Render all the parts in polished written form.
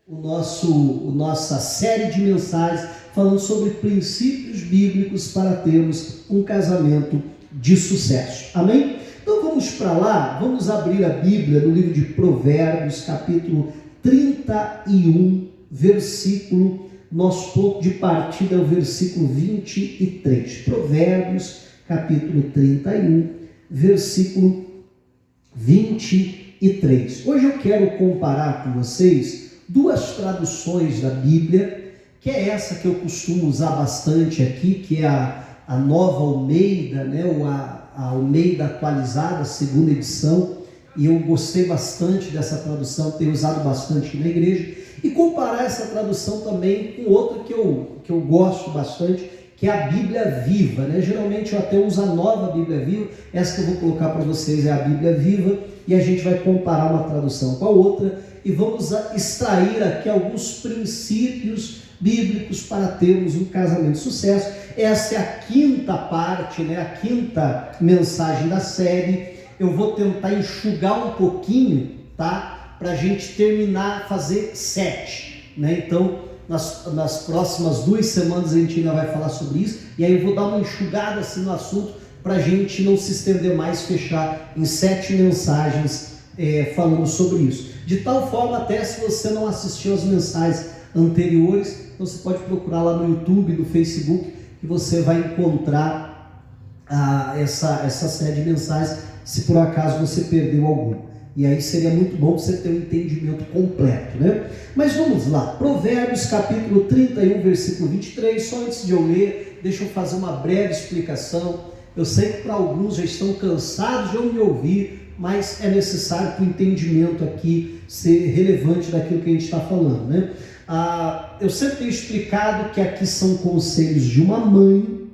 nossa série de mensagens falando sobre princípios bíblicos para termos um casamento de sucesso. Amém? Então vamos para lá, vamos abrir a Bíblia no livro de Provérbios, capítulo 31, versículo, nosso ponto de partida é o versículo 23. Provérbios, capítulo 31, versículo 23. Hoje eu quero comparar com vocês duas traduções da Bíblia, que é essa que eu costumo usar bastante aqui, que é a Nova Almeida, né? A Almeida atualizada, segunda edição, e eu gostei bastante dessa tradução, tenho usado bastante na igreja, e comparar essa tradução também com outra que eu gosto bastante, que é a Bíblia Viva, né? Geralmente eu até uso a Nova Bíblia Viva, essa que eu vou colocar para vocês é a Bíblia Viva, e a gente vai comparar uma tradução com a outra, e vamos extrair aqui alguns princípios bíblicos para termos um casamento de sucesso. Essa é a quinta parte, né? A quinta mensagem da série. Eu vou tentar enxugar um pouquinho, tá? Para a gente terminar, fazer 7, né? Então, nas próximas 2 semanas a gente ainda vai falar sobre isso, e aí eu vou dar uma enxugada assim no assunto, para a gente não se estender mais, fechar em 7 mensagens falando sobre isso. De tal forma, até se você não assistiu as mensagens anteriores, você pode procurar lá no YouTube, no Facebook, que você vai encontrar essa série de mensagens, se por acaso você perdeu alguma. E aí seria muito bom você ter um entendimento completo, né? Mas vamos lá, Provérbios capítulo 31, versículo 23, só antes de eu ler, deixa eu fazer uma breve explicação. Eu sei que para alguns já estão cansados de me ouvir, mas é necessário para o entendimento aqui ser relevante daquilo que a gente está falando, né? Eu sempre tenho explicado que aqui são conselhos de uma mãe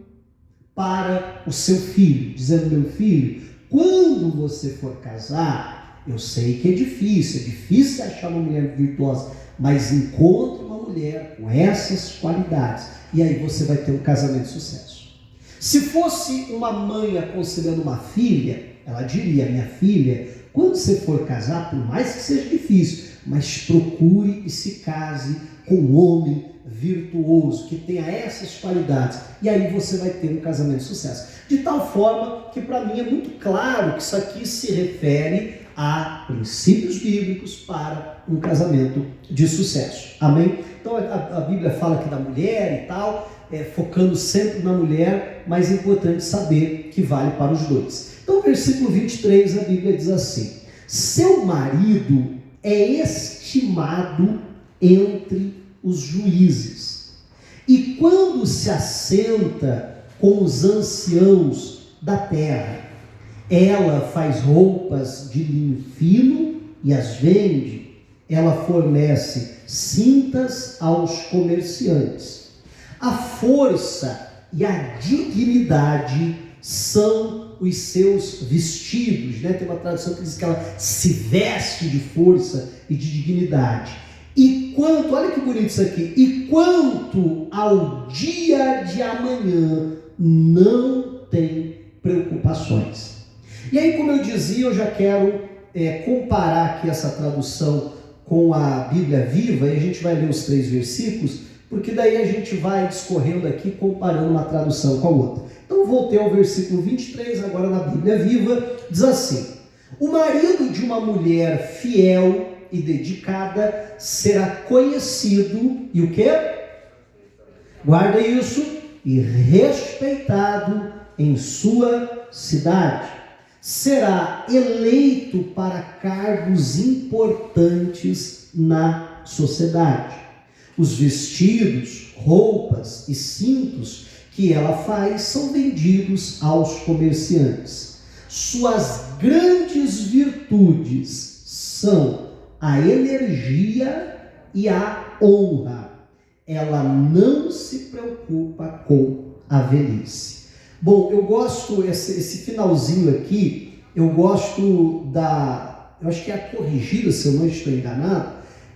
para o seu filho, dizendo: meu filho, quando você for casar, eu sei que é difícil achar uma mulher virtuosa, mas encontre uma mulher com essas qualidades, e aí você vai ter um casamento de sucesso. Se fosse uma mãe aconselhando uma filha, ela diria: minha filha, quando você for casar, por mais que seja difícil, mas procure e se case com um homem virtuoso, que tenha essas qualidades, e aí você vai ter um casamento de sucesso. De tal forma que para mim é muito claro que isso aqui se refere a princípios bíblicos para um casamento de sucesso. Amém? Então a Bíblia fala aqui da mulher e tal, focando sempre na mulher, mas é importante saber que vale para os dois. Então, versículo 23, a Bíblia diz assim: seu marido é estimado entre os juízes, e quando se assenta com os anciãos da terra, ela faz roupas de linho fino e as vende, ela fornece cintas aos comerciantes. A força e a dignidade são os seus vestidos, né? Tem uma tradução que diz que ela se veste de força e de dignidade. E quanto, olha que bonito isso aqui, e quanto ao dia de amanhã, não tem preocupações. E aí, como eu dizia, eu já quero comparar aqui essa tradução com a Bíblia Viva, e a gente vai ler os 3 versículos, porque daí a gente vai discorrendo aqui, comparando uma tradução com a outra. Então, voltei ao versículo 23, agora na Bíblia Viva, diz assim: o marido de uma mulher fiel e dedicada será conhecido, e o quê? Guarda isso, e respeitado em sua cidade. Será eleito para cargos importantes na sociedade. Os vestidos, roupas e cintos que ela faz são vendidos aos comerciantes. Suas grandes virtudes são a energia e a honra. Ela não se preocupa com a velhice. Bom, eu gosto, esse finalzinho aqui, eu gosto eu acho que é a corrigida, se eu não estou enganado,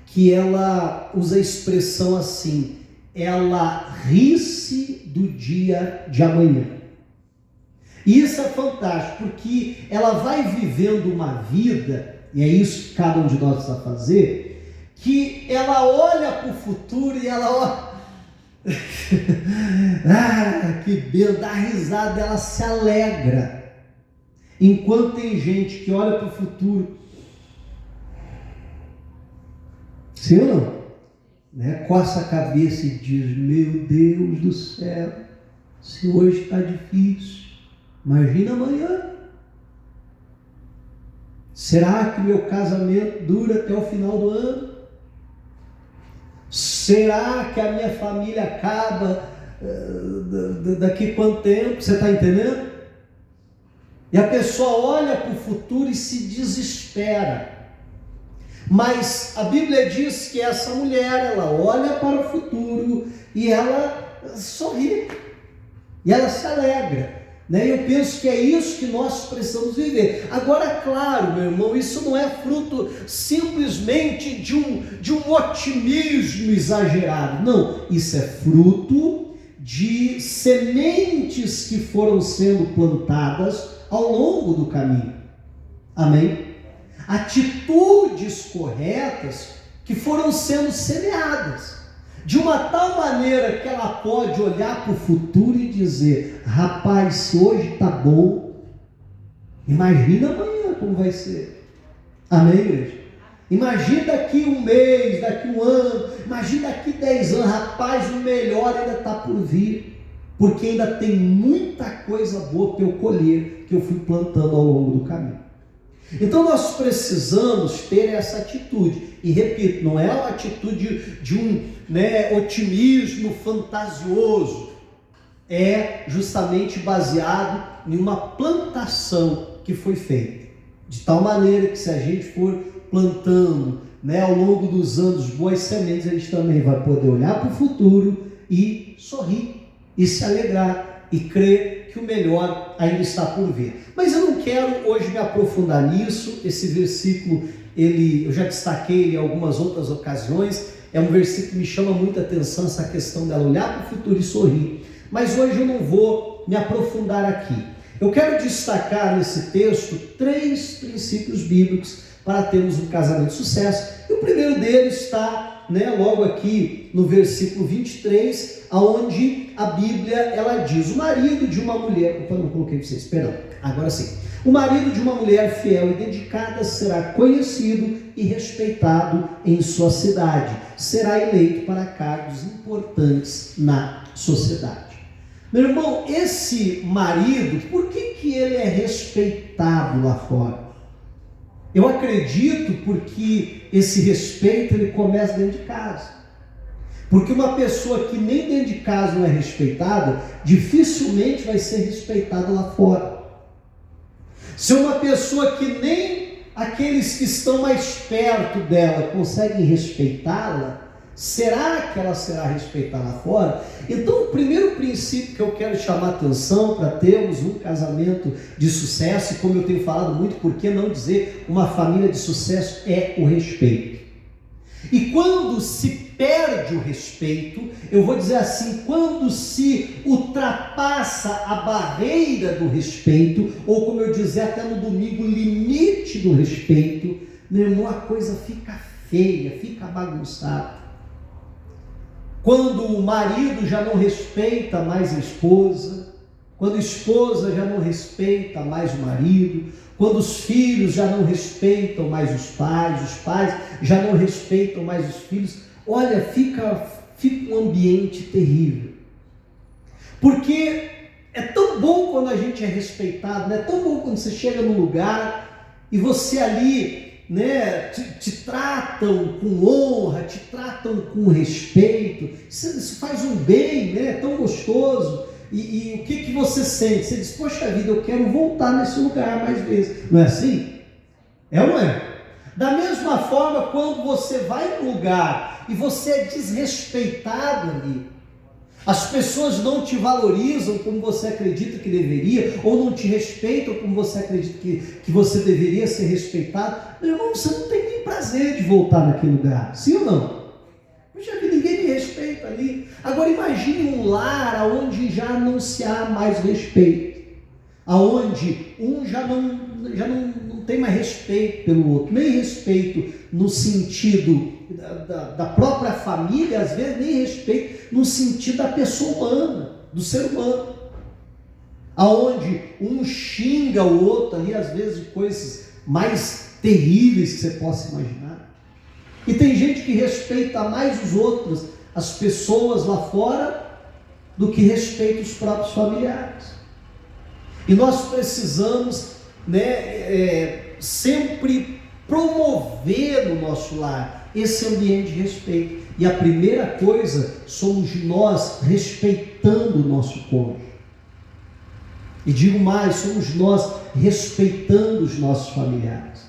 que ela usa a expressão assim: ela ri-se do dia de amanhã. E isso é fantástico, porque ela vai vivendo uma vida, e é isso que cada um de nós precisa fazer, que ela olha para o futuro e ela olha, que belo, dá risada, ela se alegra, enquanto tem gente que olha para o futuro, sim ou não? Né? Coça a cabeça e diz: meu Deus do céu, se hoje está difícil, imagina amanhã. Será que meu casamento dura até o final do ano? Será que a minha família acaba daqui quanto tempo? Você está entendendo? E a pessoa olha para o futuro e se desespera. Mas a Bíblia diz que essa mulher, ela olha para o futuro e ela sorri, e ela se alegra. Eu penso que é isso que nós precisamos viver. Agora, claro, meu irmão, isso não é fruto simplesmente de um otimismo exagerado. Não, isso é fruto de sementes que foram sendo plantadas ao longo do caminho. Amém? Atitudes corretas que foram sendo semeadas, de uma tal maneira que ela pode olhar para o futuro e dizer: rapaz, se hoje está bom, imagina amanhã como vai ser. Amém, igreja? Imagina daqui um mês, daqui um ano, imagina daqui 10 anos, rapaz, o melhor ainda está por vir, porque ainda tem muita coisa boa para eu colher, que eu fui plantando ao longo do caminho. Então nós precisamos ter essa atitude, e repito, não é uma atitude de um otimismo fantasioso, é justamente baseado em uma plantação que foi feita, de tal maneira que se a gente for plantando ao longo dos anos boas sementes, a gente também vai poder olhar para o futuro e sorrir, e se alegrar, e crer que o melhor ainda está por vir. Mas eu não quero hoje me aprofundar nisso. Esse versículo, eu já destaquei ele em algumas outras ocasiões, é um versículo que me chama muita atenção, essa questão dela olhar para o futuro e sorrir. Mas hoje eu não vou me aprofundar aqui. Eu quero destacar nesse texto 3 princípios bíblicos para termos um casamento de sucesso. E o primeiro deles está logo aqui no versículo 23, aonde a Bíblia ela diz: o marido de uma mulher, opa, não coloquei para vocês, perdão, agora sim, o marido de uma mulher fiel e dedicada será conhecido e respeitado em sua cidade, será eleito para cargos importantes na sociedade. Meu irmão, esse marido, por que ele é respeitado lá fora? Eu acredito porque esse respeito ele começa dentro de casa. Porque uma pessoa que nem dentro de casa não é respeitada, dificilmente vai ser respeitada lá fora. Se uma pessoa que nem aqueles que estão mais perto dela conseguem respeitá-la, será que ela será respeitada lá fora? Então, o primeiro princípio que eu quero chamar a atenção para termos um casamento de sucesso, e como eu tenho falado muito, por que não dizer uma família de sucesso, é o respeito. E quando se perde o respeito, eu vou dizer assim, quando se ultrapassa a barreira do respeito, ou como eu dizia até no domingo, o limite do respeito, meu irmão, a coisa fica feia, fica bagunçada. Quando o marido já não respeita mais a esposa, quando a esposa já não respeita mais o marido, quando os filhos já não respeitam mais os pais já não respeitam mais os filhos, olha, fica um ambiente terrível. Porque é tão bom quando a gente é respeitado, é tão bom quando você chega num lugar e você ali te tratam com honra, te tratam com respeito, isso faz um bem, é tão gostoso. E o que você sente? Você diz: poxa vida, eu quero voltar nesse lugar mais vezes. Não é assim? É ou não é? Da mesma forma, quando você vai para um lugar e você é desrespeitado ali, as pessoas não te valorizam como você acredita que deveria, ou não te respeitam como você acredita que você deveria ser respeitado, meu irmão, você não tem nem prazer de voltar naquele lugar, sim ou não? Puxa vida, ninguém me respeita ali. Agora imagine um lar onde já não se há mais respeito, aonde um já não tem mais respeito pelo outro, nem respeito no sentido da própria família, às vezes nem respeito no sentido da pessoa humana, do ser humano. Aonde um xinga o outro ali, às vezes, de coisas mais terríveis que você possa imaginar. E tem gente que respeita mais os outros, as pessoas lá fora, do que respeita os próprios familiares. E nós precisamos, sempre promover no nosso lar esse ambiente de respeito. E a primeira coisa, somos nós respeitando o nosso cônjuge. E digo mais, somos nós respeitando os nossos familiares.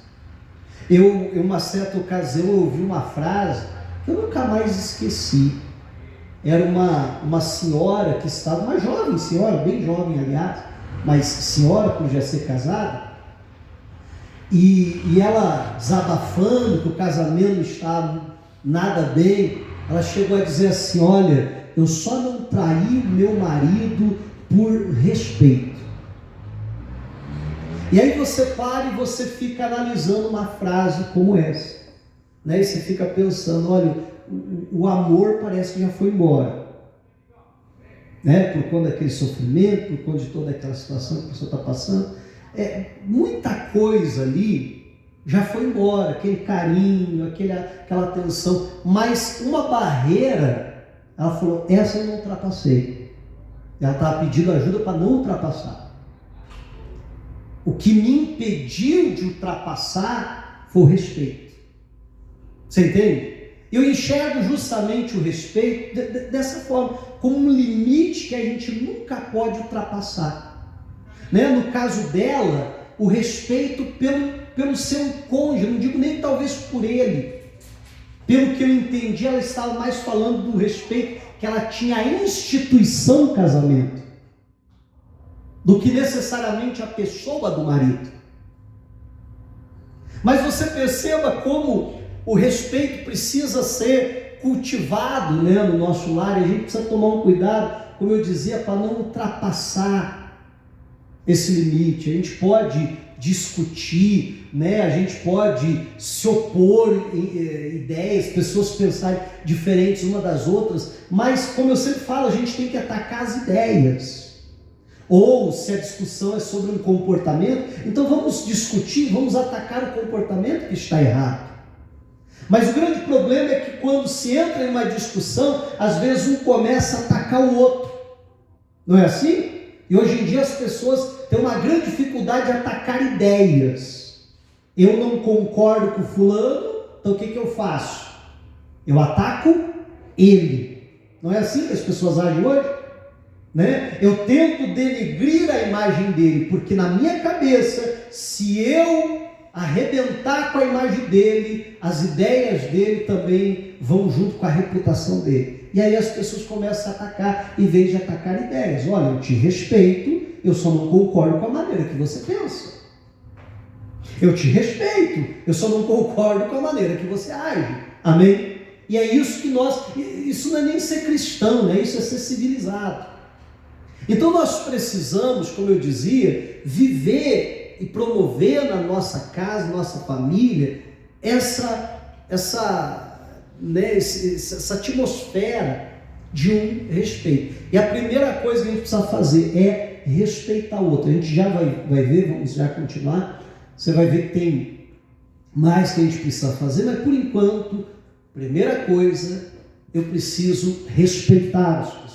Em uma certa ocasião, eu ouvi uma frase que eu nunca mais esqueci. Era uma senhora que estava, uma jovem senhora, bem jovem aliás, mas senhora por já ser casada, e ela desabafando que o casamento não estava nada bem, ela chegou a dizer assim: olha, eu só não traí o meu marido por respeito. E aí você para e você fica analisando uma frase como essa, E você fica pensando: olha, o amor parece que já foi embora, por conta daquele sofrimento, por conta de toda aquela situação que a pessoa está passando. Muita coisa ali já foi embora, aquele carinho, aquela atenção, mas uma barreira, ela falou: essa eu não ultrapassei. Ela estava pedindo ajuda para não ultrapassar. O que me impediu de ultrapassar foi o respeito. Você entende? Eu enxergo justamente o respeito dessa forma, como um limite que a gente nunca pode ultrapassar. No caso dela, o respeito pelo seu cônjuge, não digo nem talvez por ele. Pelo que eu entendi, ela estava mais falando do respeito que ela tinha à instituição do casamento, do que necessariamente a pessoa do marido. Mas você perceba como o respeito precisa ser cultivado, no nosso lar, e a gente precisa tomar um cuidado, como eu dizia, para não ultrapassar esse limite. A gente pode discutir, a gente pode se opor ideias, pessoas pensarem diferentes uma das outras, mas, como eu sempre falo, a gente tem que atacar as ideias. Ou se a discussão é sobre um comportamento, então vamos discutir, vamos atacar o comportamento que está errado. Mas o grande problema é que quando se entra em uma discussão, às vezes um começa a atacar o outro. Não é assim? E hoje em dia as pessoas têm uma grande dificuldade de atacar ideias. Eu não concordo com fulano, então o que eu faço? Eu ataco ele. Não é assim que as pessoas agem hoje? Eu tento denegrir a imagem dele, porque na minha cabeça, se eu arrebentar com a imagem dele, as ideias dele também vão junto com a reputação dele. E aí as pessoas começam a atacar, em vez de atacar ideias. Olha, eu te respeito, eu só não concordo com a maneira que você pensa. Eu te respeito, eu só não concordo com a maneira que você age. Amém? E é isso que isso não é nem ser cristão, isso é ser civilizado. Então nós precisamos, como eu dizia, viver e promover na nossa casa, nossa família, essa atmosfera de um respeito. E a primeira coisa que a gente precisa fazer é respeitar o outro. A gente já vai ver, vamos já continuar, você vai ver que tem mais que a gente precisa fazer, mas por enquanto, primeira coisa, eu preciso respeitar as pessoas.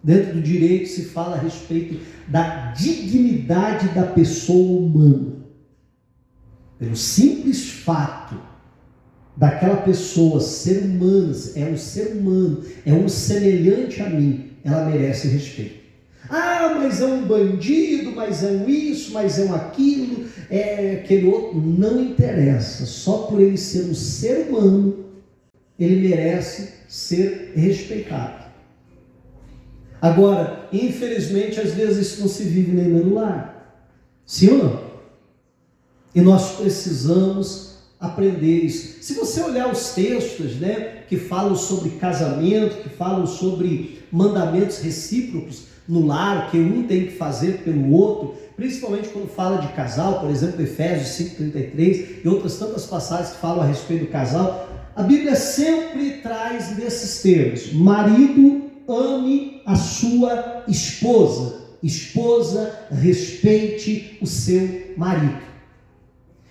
Dentro do direito se fala a respeito da dignidade da pessoa humana. Pelo simples fato daquela pessoa ser humana, é um ser humano, é um semelhante a mim, ela merece respeito. Ah, mas é um bandido, mas é um isso, mas é um aquilo, é aquele outro. Não interessa, só por ele ser um ser humano, ele merece ser respeitado. Agora, infelizmente, às vezes isso não se vive nem no lar. Sim ou não? E nós precisamos aprender isso. Se você olhar os textos, que falam sobre casamento, que falam sobre mandamentos recíprocos no lar, que um tem que fazer pelo outro, principalmente quando fala de casal, por exemplo, Efésios 5:33 e outras tantas passagens que falam a respeito do casal, a Bíblia sempre traz nesses termos: marido, ame a sua esposa. Esposa, respeite o seu marido.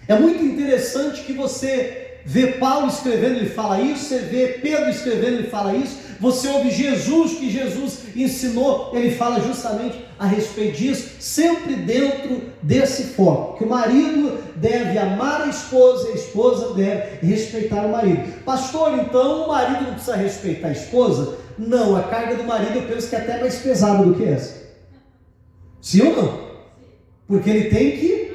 É muito interessante que você vê Paulo escrevendo, ele fala isso, você vê Pedro escrevendo, ele fala isso, você ouve Jesus, que Jesus ensinou, ele fala justamente a respeito disso, sempre dentro desse foco, que o marido deve amar a esposa deve respeitar o marido. Pastor, então o marido não precisa respeitar a esposa? Não, a carga do marido eu penso que é até mais pesada do que essa. Sim ou não? Porque ele tem que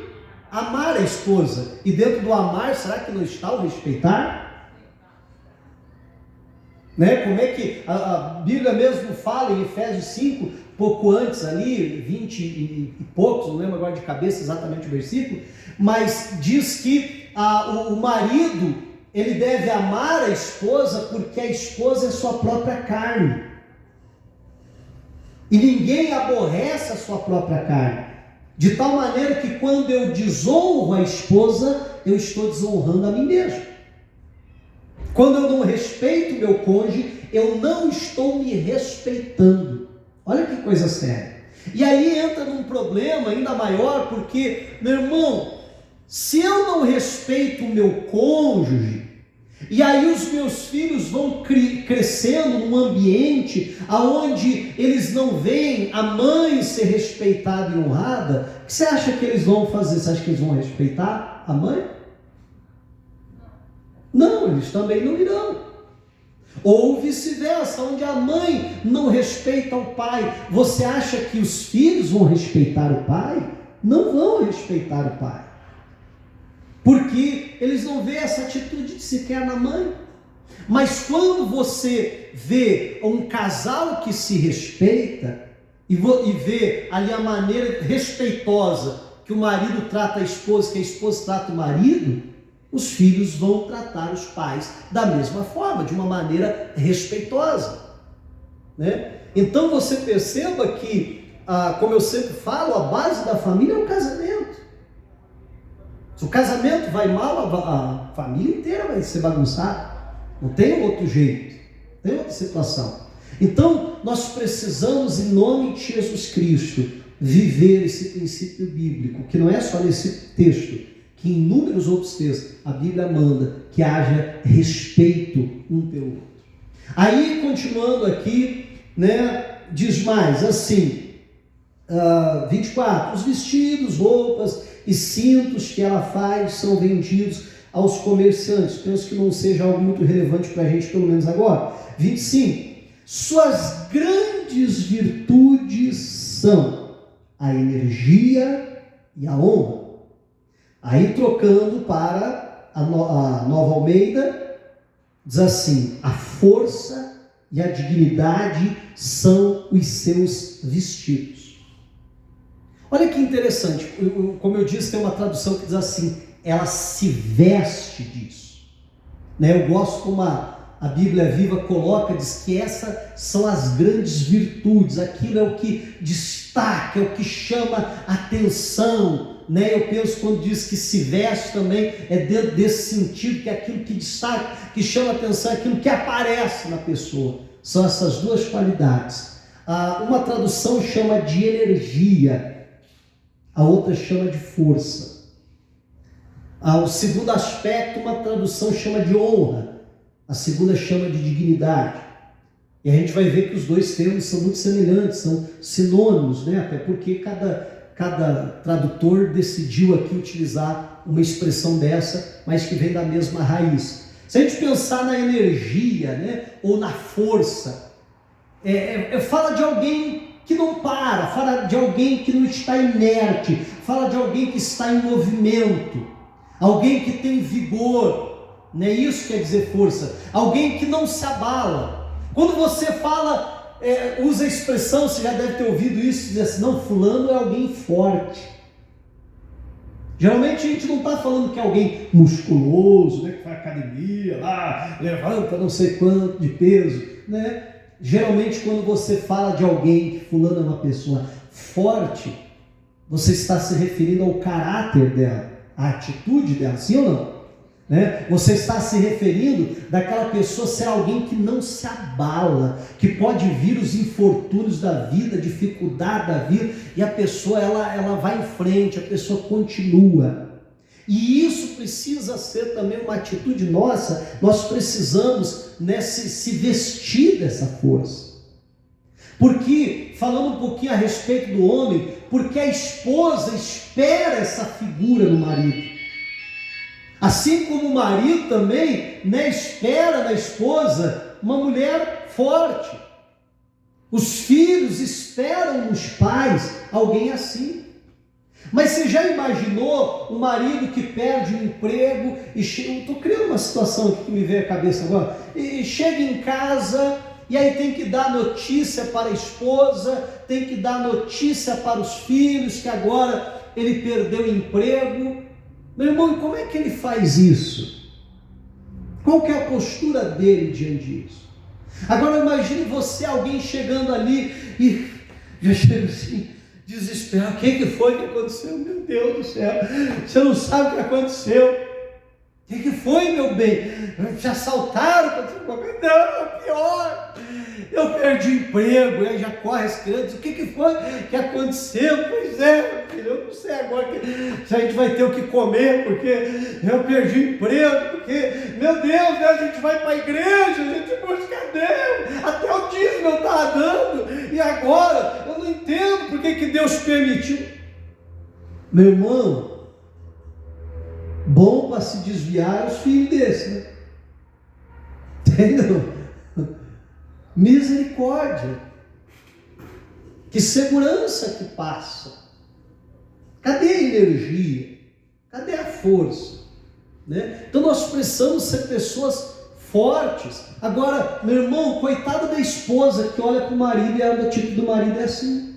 amar a esposa. E dentro do amar, será que não está o respeitar? Né? Como é que a Bíblia mesmo fala em Efésios 5, pouco antes ali, 20 e poucos, não lembro agora de cabeça exatamente o versículo, mas diz que o marido, ele deve amar a esposa porque a esposa é sua própria carne. E ninguém aborrece a sua própria carne. De tal maneira que quando eu desonro a esposa, eu estou desonrando a mim mesmo. Quando eu não respeito meu cônjuge, eu não estou me respeitando. Olha que coisa séria. E aí entra num problema ainda maior, porque, meu irmão, se eu não respeito o meu cônjuge, e aí os meus filhos vão crescendo num ambiente onde eles não veem a mãe ser respeitada e honrada, o que você acha que eles vão fazer? Você acha que eles vão respeitar a mãe? Não, eles também não irão. Ou vice-versa, onde a mãe não respeita o pai, você acha que os filhos vão respeitar o pai? Não vão respeitar o pai. Porque eles não veem essa atitude sequer na mãe. Mas quando você vê um casal que se respeita e vê ali a maneira respeitosa que o marido trata a esposa, que a esposa trata o marido, os filhos vão tratar os pais da mesma forma, de uma maneira respeitosa, né? Então você perceba que, como eu sempre falo, a base da família é o casamento. Se o casamento vai mal, a família inteira vai ser bagunçada. Não tem outro jeito, não tem outra situação. Então, nós precisamos, em nome de Jesus Cristo, viver esse princípio bíblico, que não é só nesse texto, que em inúmeros outros textos a Bíblia manda que haja respeito um pelo outro. Aí, continuando aqui, né, diz mais assim, 24, os vestidos, roupas e cintos que ela faz são vendidos aos comerciantes. Penso que não seja algo muito relevante para a gente, pelo menos agora. 25, suas grandes virtudes são a energia e a honra. Aí, trocando para a Nova Almeida, diz assim, a força e a dignidade são os seus vestidos. Olha que interessante, como eu disse, tem uma tradução que diz assim, ela se veste disso. Né? Eu gosto como a Bíblia Viva coloca, diz que essas são as grandes virtudes, aquilo é o que destaca, é o que chama atenção. Né? Eu penso quando diz que se veste também, é dentro desse sentido, que é aquilo que destaca, que chama atenção, é aquilo que aparece na pessoa. São essas duas qualidades. Uma tradução chama de energia, a outra chama de força. O segundo aspecto, uma tradução chama de honra, a segunda chama de dignidade. E a gente vai ver que os dois termos são muito semelhantes, são sinônimos, né? Até porque cada tradutor decidiu aqui utilizar uma expressão dessa, mas que vem da mesma raiz. Se a gente pensar na energia, né? Ou na força, fala de alguém que não para, fala de alguém que não está inerte, fala de alguém que está em movimento, alguém que tem vigor, não é isso que quer dizer força, alguém que não se abala. Quando você fala, usa a expressão, você já deve ter ouvido isso, diz assim, não, fulano é alguém forte. Geralmente a gente não está falando que é alguém musculoso, né, que faz academia, lá, levanta não sei quanto de peso, né? Geralmente quando você fala de alguém que fulano é uma pessoa forte, você está se referindo ao caráter dela, à atitude dela, sim ou não? né? Você está se referindo daquela pessoa ser alguém que não se abala, que pode vir os infortúnios da vida, a dificuldade da vida, e a pessoa ela vai em frente, a pessoa continua. E isso precisa ser também uma atitude nossa. Nós precisamos, né, se vestir dessa força. Porque, falando um pouquinho a respeito do homem, porque a esposa espera essa figura no marido. Assim como o marido também, né, espera na esposa uma mulher forte. Os filhos esperam nos pais alguém assim. Mas você já imaginou um marido que perde o emprego e estou criando uma situação aqui que me veio à cabeça agora, e chega em casa e aí tem que dar notícia para a esposa, tem que dar notícia para os filhos que agora ele perdeu o emprego. Meu irmão, como é que ele faz isso? Qual que é a postura dele diante disso? Agora imagine você, alguém chegando ali e já chega assim, desesperado. O que foi que aconteceu? Meu Deus do céu, você não sabe o que aconteceu. O que foi, meu bem? Te assaltaram? Não, pior. Eu perdi o emprego, aí já corre as crianças. O que foi que aconteceu? Pois é, filho, eu não sei agora se a gente vai ter o que comer, porque eu perdi o emprego, porque, meu Deus, né, a gente vai para a igreja, a gente busca Deus, até o dízimo eu estava dando, e agora eu não entendo por que Deus permitiu. Meu irmão, bom para se desviar os filhos desses, né? Entendeu? Misericórdia, que segurança que passa. Cadê a energia? Cadê a força? Né? Então nós precisamos ser pessoas fortes. Agora, meu irmão, coitada da esposa que olha para o marido e a atitude do marido é assim.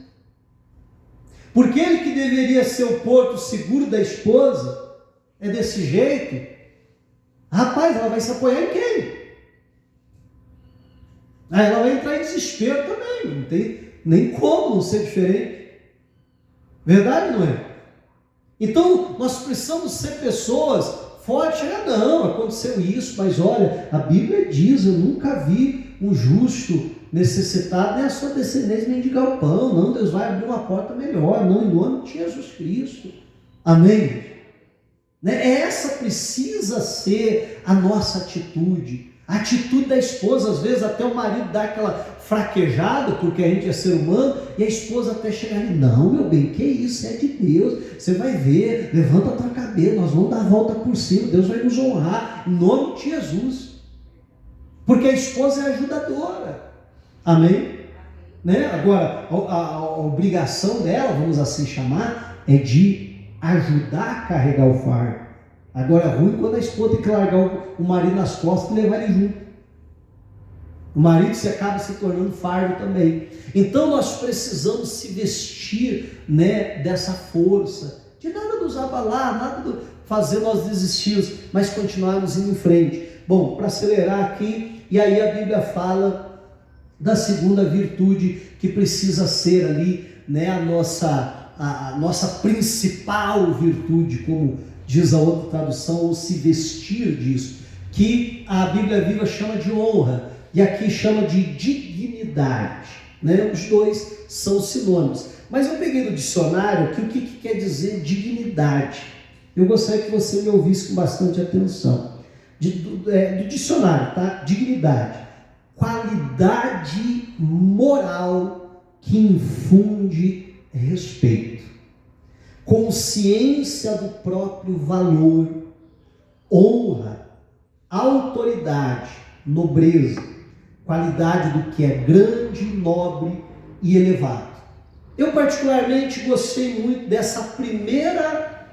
Porque ele que deveria ser o porto seguro da esposa é desse jeito. Rapaz, ela vai se apoiar em quem? Aí ela vai entrar em desespero também, não tem nem como não ser diferente. Verdade, não é? Então, nós precisamos ser pessoas fortes. Não, aconteceu isso, mas olha, a Bíblia diz, eu nunca vi um justo necessitado, nem a sua descendência mendigar o pão. Não, Deus vai abrir uma porta melhor, não, em nome de Jesus Cristo. Amém? Né? Essa precisa ser a nossa atitude. A atitude da esposa, às vezes até o marido dá aquela fraquejada, porque a gente é ser humano, e a esposa até chegar ali, não, meu bem, que isso, é de Deus, você vai ver, levanta a tua cabeça, nós vamos dar a volta por cima, Deus vai nos honrar, em nome de Jesus, porque a esposa é ajudadora, amém? Né? Agora, a obrigação dela, vamos assim chamar, é de ajudar a carregar o fardo. Agora é ruim quando a esposa tem que largar o marido nas costas e levar ele junto. O marido se acaba se tornando fardo também. Então nós precisamos se vestir, né, dessa força, de nada nos abalar, nada fazer nós desistirmos, mas continuarmos indo em frente. Bom, para acelerar aqui, e aí a Bíblia fala da segunda virtude que precisa ser ali, né, a nossa principal virtude, como diz a outra tradução, ou se vestir disso, que a Bíblia Viva chama de honra, e aqui chama de dignidade, né? Os dois são sinônimos, mas eu peguei no dicionário aqui o que quer dizer dignidade. Eu gostaria que você me ouvisse com bastante atenção. Do dicionário, tá? Dignidade, qualidade moral que infunde respeito, consciência do próprio valor, honra, autoridade, nobreza, qualidade do que é grande, nobre e elevado. Eu particularmente gostei muito dessa primeira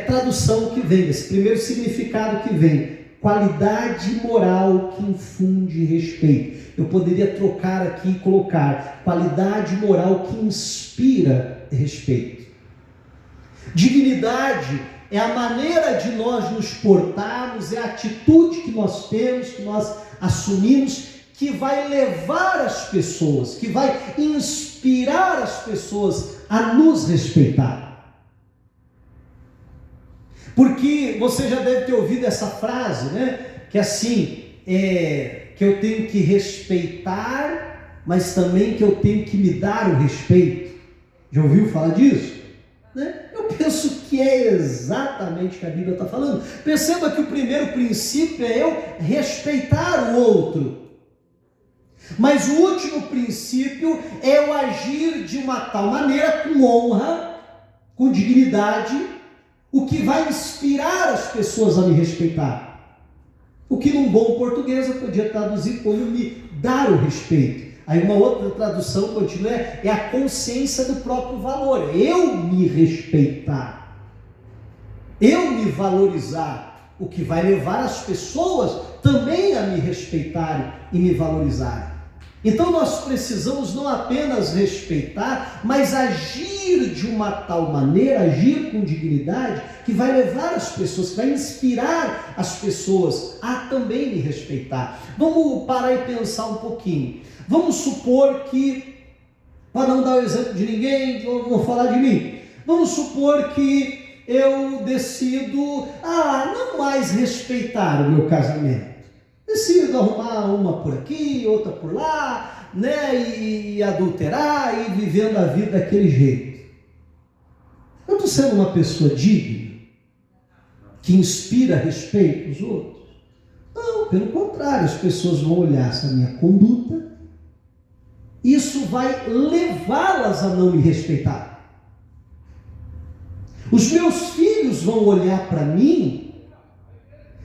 tradução que vem, desse primeiro significado que vem, qualidade moral que infunde respeito. Eu poderia trocar aqui e colocar qualidade moral que inspira respeito. Dignidade é a maneira de nós nos portarmos, é a atitude que nós temos, que nós assumimos, que vai levar as pessoas, que vai inspirar as pessoas a nos respeitar. Porque você já deve ter ouvido essa frase, né? Que assim, que eu tenho que respeitar, mas também que eu tenho que me dar o respeito. Já ouviu falar disso? Né? Eu penso que é exatamente o que a Bíblia está falando. Perceba que o primeiro princípio é eu respeitar o outro. Mas o último princípio é eu agir de uma tal maneira, com honra, com dignidade, o que vai inspirar as pessoas a me respeitar. O que num bom português eu podia traduzir como me dar o respeito. Aí uma outra tradução continua, é a consciência do próprio valor. Eu me respeitar. Eu me valorizar. O que vai levar as pessoas também a me respeitarem e me valorizarem. Então nós precisamos não apenas respeitar, mas agir de uma tal maneira, agir com dignidade, que vai levar as pessoas, que vai inspirar as pessoas a também me respeitar. Vamos parar e pensar um pouquinho. Vamos supor que, para não dar o exemplo de ninguém, vou falar de mim. Vamos supor que eu decido, não mais respeitar o meu casamento. Decido arrumar uma por aqui, outra por lá, né, e adulterar, e vivendo a vida daquele jeito. Eu estou sendo uma pessoa digna, que inspira respeito aos outros? Não, pelo contrário, as pessoas vão olhar essa minha conduta, isso vai levá-las a não me respeitar. Os meus filhos vão olhar para mim,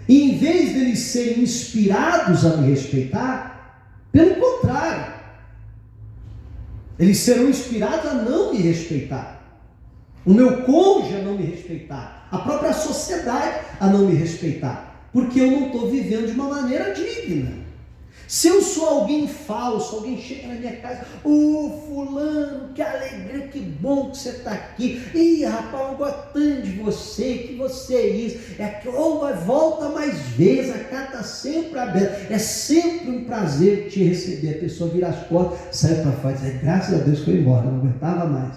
e em vez deles serem inspirados a me respeitar, pelo contrário, eles serão inspirados a não me respeitar. O meu cônjuge a não me respeitar, a própria sociedade a não me respeitar, porque eu não estou vivendo de uma maneira digna. Se eu sou alguém falso, alguém chega na minha casa, fulano, que alegria, que bom que você está aqui, rapaz, eu gosto tanto de você, que você é isso, volta mais vezes, a casa está sempre aberta, é sempre um prazer te receber. A pessoa vira as costas, sai para fora, diz, graças a Deus foi embora, não aguentava mais.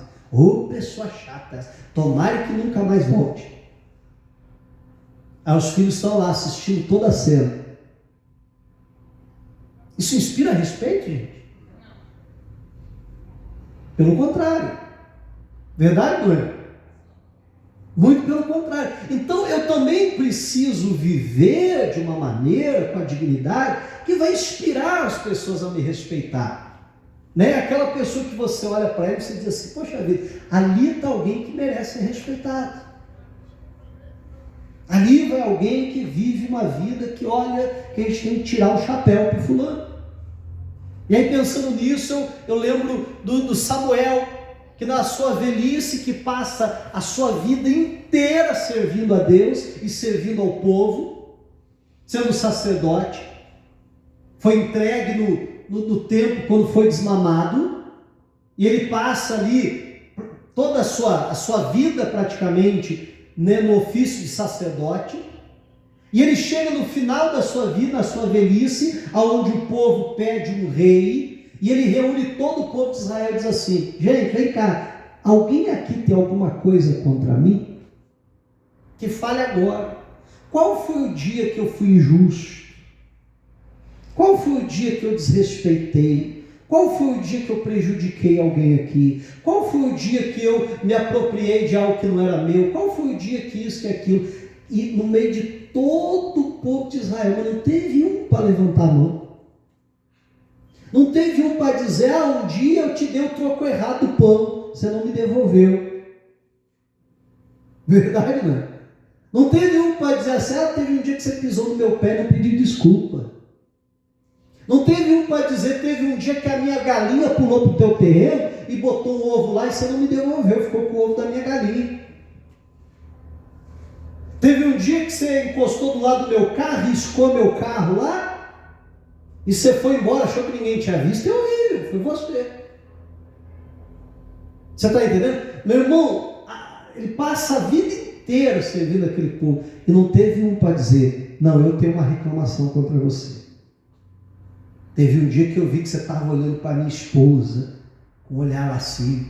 Pessoa chata, tomara que nunca mais volte. Aí os filhos estão lá assistindo toda a cena. Isso inspira respeito, gente? Pelo contrário. Verdade, não é? Muito pelo contrário. Então eu também preciso viver de uma maneira, com a dignidade, que vai inspirar as pessoas a me respeitar. Né? Aquela pessoa que você olha para ela e você diz assim, poxa vida, ali está alguém que merece ser respeitado. Ali vai alguém que vive uma vida que olha, que a gente tem que tirar o chapéu para o fulano. E aí pensando nisso, eu lembro do Samuel, que na sua velhice, que passa a sua vida inteira servindo a Deus e servindo ao povo, sendo sacerdote, foi entregue no tempo quando foi desmamado, e ele passa ali toda a sua vida praticamente, né, no ofício de sacerdote, e ele chega no final da sua vida, na sua velhice, aonde o povo pede um rei, e ele reúne todo o povo de Israel e diz assim, gente, vem cá, alguém aqui tem alguma coisa contra mim? Que fale agora. Qual foi o dia que eu fui injusto? Qual foi o dia que eu desrespeitei? Qual foi o dia que eu prejudiquei alguém aqui? Qual foi o dia que eu me apropriei de algo que não era meu? Qual foi o dia que isso, que aquilo? E no meio de todo o povo de Israel, mas não teve um para levantar a mão. Não teve um para dizer, um dia eu te dei o troco errado do pão, você não me devolveu. Verdade, não é? Não teve um para dizer assim, teve um dia que você pisou no meu pé e não pediu desculpa. Não teve um para dizer, teve um dia que a minha galinha pulou para o teu terreno e botou um ovo lá e você não me devolveu, ficou com o ovo da minha galinha. Teve um dia que você encostou do lado do meu carro, riscou meu carro lá, e você foi embora, achou que ninguém tinha visto, é horrível, foi você. Você está entendendo? Meu irmão, ele passa a vida inteira servindo aquele povo, e não teve um para dizer, não, eu tenho uma reclamação contra você. Teve um dia que eu vi que você estava olhando para minha esposa, com um olhar assim.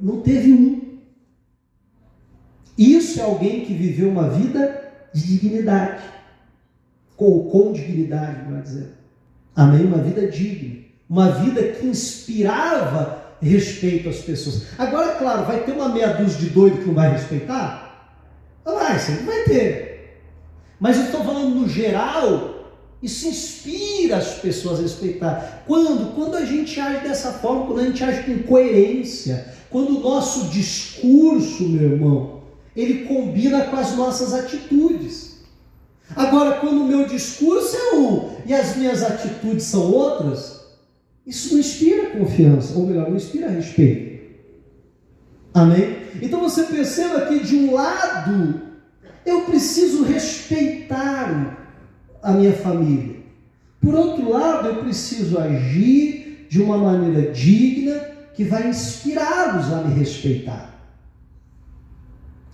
Não teve um. Isso é alguém que viveu uma vida de dignidade, com dignidade, melhor dizer. Amém? Uma vida digna, uma vida que inspirava respeito às pessoas. Agora, claro, vai ter uma meia dúzia de doido que não vai respeitar? Vai, sempre vai ter. Mas eu estou falando no geral. Isso inspira as pessoas a respeitar. Quando a gente age dessa forma, quando a gente age com coerência, quando o nosso discurso, meu irmão, ele combina com as nossas atitudes. Agora, quando o meu discurso é um e as minhas atitudes são outras, isso não inspira confiança, ou melhor, não inspira respeito. Amém? Então você perceba que de um lado, eu preciso respeitar a minha família. Por outro lado, eu preciso agir de uma maneira digna que vai inspirá-los a me respeitar.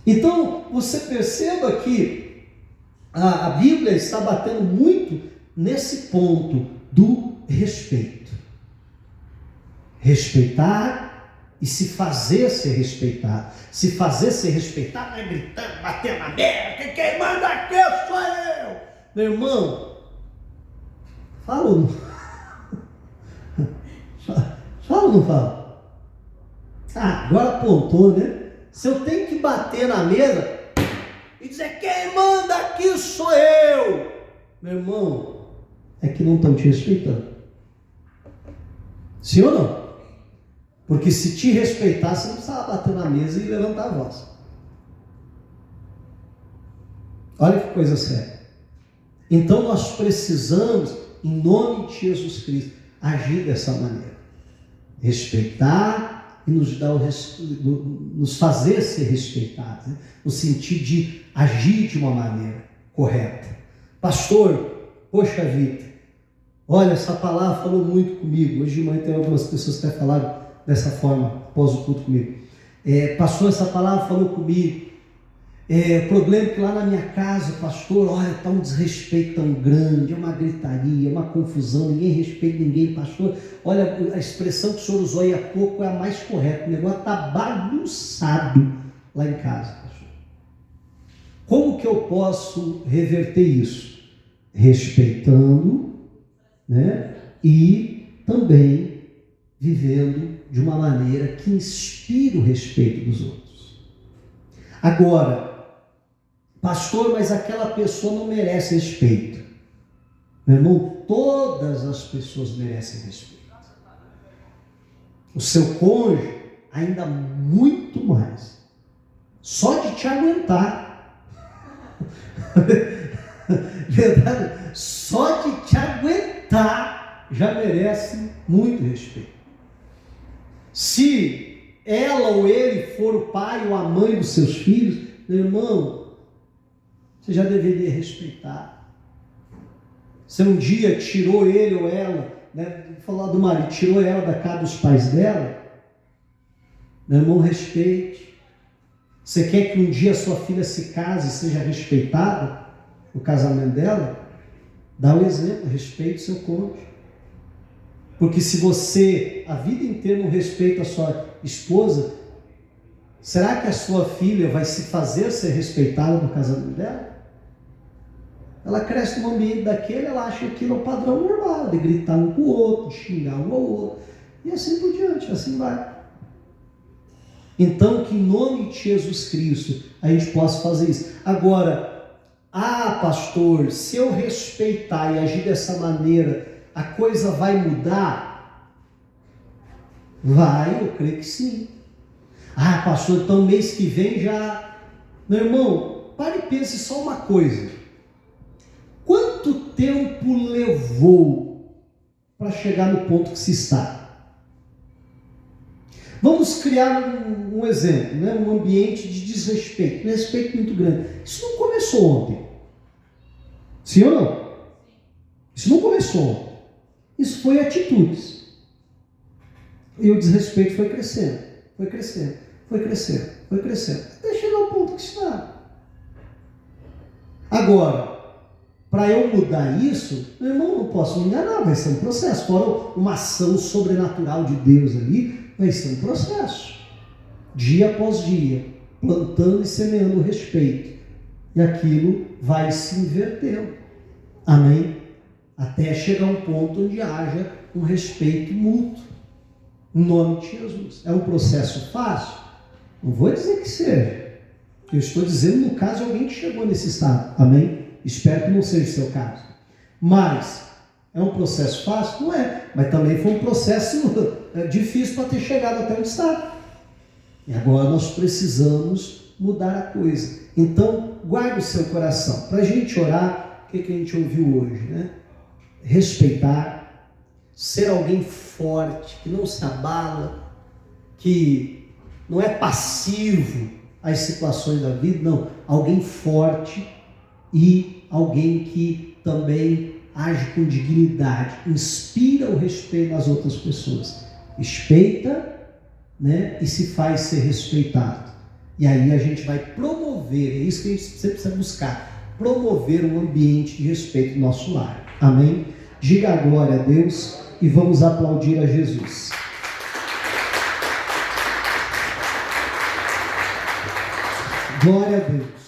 Então, você perceba que a Bíblia está batendo muito nesse ponto do respeito. Respeitar e se fazer ser respeitado. Se fazer ser respeitado não é gritando, batendo na merda, quem manda aqui sou eu. Meu irmão, fala ou não? Fala ou não fala? Agora apontou, né? Se eu tenho que bater na mesa e dizer quem manda aqui sou eu, meu irmão, é que não estão te respeitando. Sim ou não? Porque se te respeitar, você não precisava bater na mesa e levantar a voz. Olha que coisa séria. Então nós precisamos, em nome de Jesus Cristo, agir dessa maneira. Respeitar e nos fazer ser respeitados, né? No sentido de agir de uma maneira correta. Pastor, poxa vida, olha, essa palavra falou muito comigo. Hoje de manhã tem algumas pessoas que até falaram dessa forma, após o culto comigo. Pastor, essa palavra falou comigo. O problema é que lá na minha casa, pastor, olha, está um desrespeito tão grande, é uma gritaria, uma confusão, ninguém respeita ninguém, pastor. Olha, a expressão que o senhor usou aí há pouco é a mais correta, o negócio está bagunçado lá em casa, pastor. Como que eu posso reverter isso? Respeitando, né? E também vivendo de uma maneira que inspire o respeito dos outros. Agora, pastor, mas aquela pessoa não merece respeito. Meu irmão, todas as pessoas merecem respeito. O seu cônjuge, ainda muito mais. Só de te aguentar. Verdade? Só de te aguentar já merece muito respeito. Se ela ou ele for o pai ou a mãe dos seus filhos, meu irmão, você já deveria respeitar. Se um dia tirou ele ou ela, né, vou falar do marido, tirou ela da casa dos pais dela, meu irmão, respeite. Você quer que um dia sua filha se case e seja respeitada no casamento dela? Dá o exemplo, respeite seu cônjuge. Porque se você, a vida inteira, não respeita a sua esposa, será que a sua filha vai se fazer ser respeitada no casamento dela? Ela cresce num ambiente daquele, ela acha que aquilo é o padrão normal, de gritar um com o outro, de xingar um ao outro, e assim por diante, assim vai. Então, que em nome de Jesus Cristo, a gente possa fazer isso. Agora, pastor, se eu respeitar e agir dessa maneira, a coisa vai mudar? Vai, eu creio que sim. Pastor, então mês que vem já... Meu irmão, pare e pense só uma coisa. Quanto tempo levou para chegar no ponto que se está? Vamos criar um exemplo, né? Um ambiente de desrespeito, um respeito muito grande. Isso não começou ontem. Sim ou não? Isso não começou ontem. Isso foi atitudes. E o desrespeito foi crescendo, foi crescendo, foi crescendo, foi crescendo, até chegar ao ponto que está. Agora, para eu mudar isso, meu irmão, não posso me enganar, vai ser um processo. Fora uma ação sobrenatural de Deus ali, vai ser um processo. Dia após dia, plantando e semeando o respeito. E aquilo vai se invertendo. Amém? Até chegar um ponto onde haja um respeito mútuo. Em nome de Jesus. É um processo fácil? Não vou dizer que seja. Eu estou dizendo no caso de alguém que chegou nesse estado. Amém? Espero que não seja o seu caso. Mas, é um processo fácil? Não é. Mas também foi um processo difícil para ter chegado até onde está. E agora nós precisamos mudar a coisa. Então, guarde o seu coração. Para a gente orar, o que a gente ouviu hoje, né? Respeitar, ser alguém forte, que não se abala, que não é passivo às situações da vida, não. Alguém forte e alguém que também age com dignidade, inspira o respeito nas outras pessoas. Respeita, né? E se faz ser respeitado. E aí a gente vai promover, é isso que a gente sempre precisa buscar, promover um ambiente de respeito no nosso lar. Amém? Diga a glória a Deus e vamos aplaudir a Jesus. Glória a Deus.